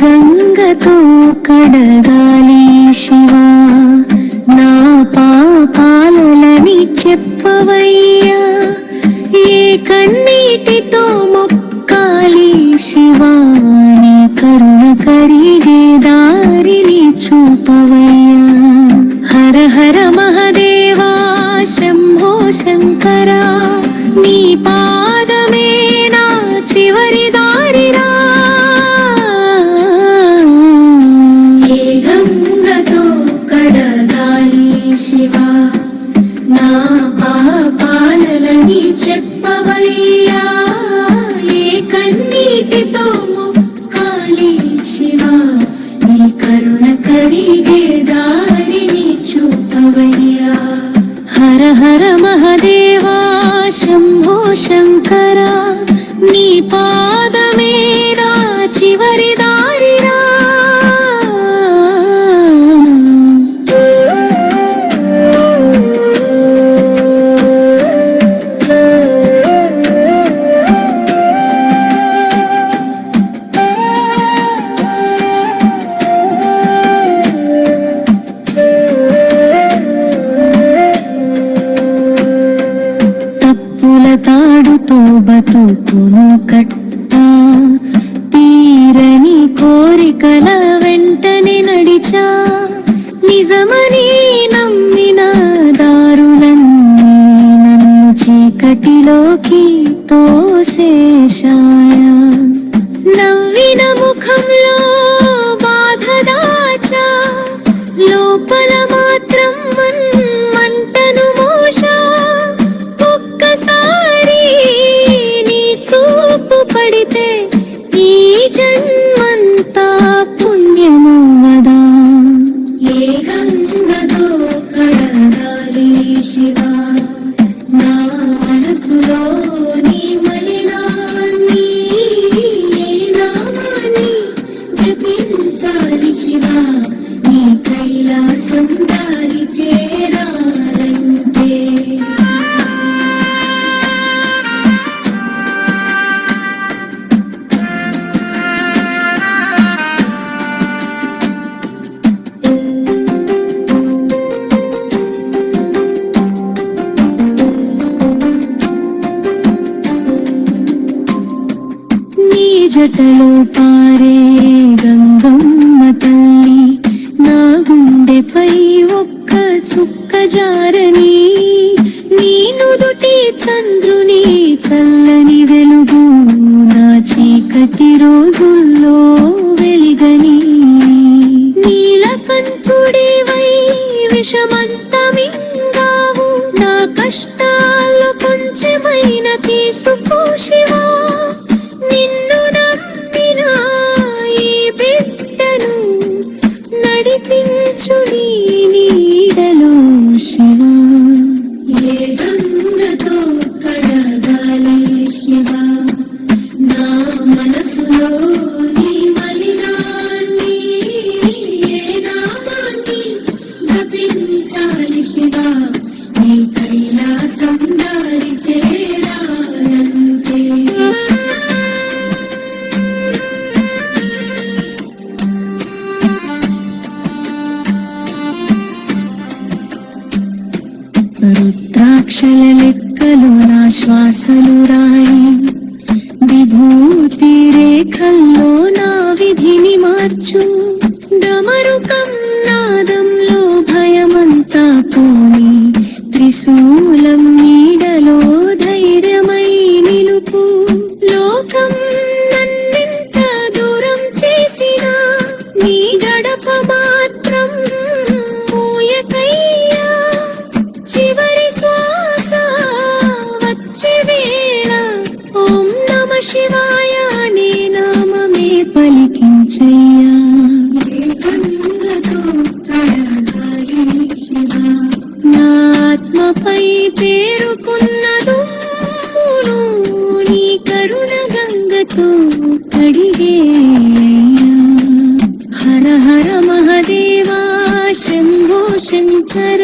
గంగతో కడగాలి శివా, నా పాపాలని చెప్పవయ్యా. ఏ కన్నీటితో మొక్కాలి శివా, నీ కరుణ కరిగే దారిని చూపవయ్యా. హర హర మహదేవా శంభో శంకరా, నీ పాదమే నా చివరి దారిరా. ఏ గంగతో కడగాలి శివా, నా పాపాలని చెప్పవయ్యా. ఏ కన్నీటితో మొక్కాలి శివా, నీ కరుణ కరిగే దారిని చూపవయ్యా. హర హర మహదేవా శంభో శంకరా, నీ పాదమే నా చివరి దారిరా. తాడుతో బతుకును కట్టా, తీరని కోరికల వెంటనే నడిచా. నిజమని నమ్మిన దారులన్నీ నన్ను చీకటిలోకి తోసేశాయా. నవ్విన ముఖంలో బాధ దాచా, లోపల మాత్రం మంటను మోసా. చూపు పడితే ఈ జన్మంతా పుణ్యమవ్వదా. ఏ గంగతో కడగాలి శివా, నా మనసులో నీ మలినాన్ని. ఏ నామాన్ని జపించాలి శివా, నీ కైలాసం దారి చేరాలంటే. జటలో పారే గంగమ్మ తల్లి, నా గుండెపై ఒక్క చుక్క జారని. నీ నుదుటి చంద్రుని చల్లని వెలుగు నా చీకటి రోజుల్లో వెలిగని. నీలకంఠుడివై విషమంతా మింగావు, నా కష్టాల్లో కొంచెమైన తీసుకో శివా. నిన్ను నమ్మిన ఈ బిడ్డను నడిపించు నీ నీడలో శివా. ఏ గంగతో కడగాలి శివా, నా మనసులో నీ మలినాన్ని. ఏ నామాన్ని జపించాలి శివా, నీ కైలాసం దారి చేరాలంటే. రుద్రాక్షల లెక్కలో నా శ్వాసలు రాయి, విభూతి రేఖల్లో నా విధిని మార్చు. డమరుకం నాదంలో భయమంతా పోని, త్రిశూలం నీడలో ధైర్యమై నిలుపు. లోకం నన్నెంత దూరం చేసినా నీ గడప మాత్రం మూయకయ్యా. చివరి శ్వాస వచ్చే వేళ ఓం నమ శివాయ అనే నామమే పలికించయ్యా. నా ఆత్మపై పేరుకున్న దుమ్మును నీ కరుణ గంగతో కడిగేయ్యా. హర హర మహదేవా శంభో శంకర.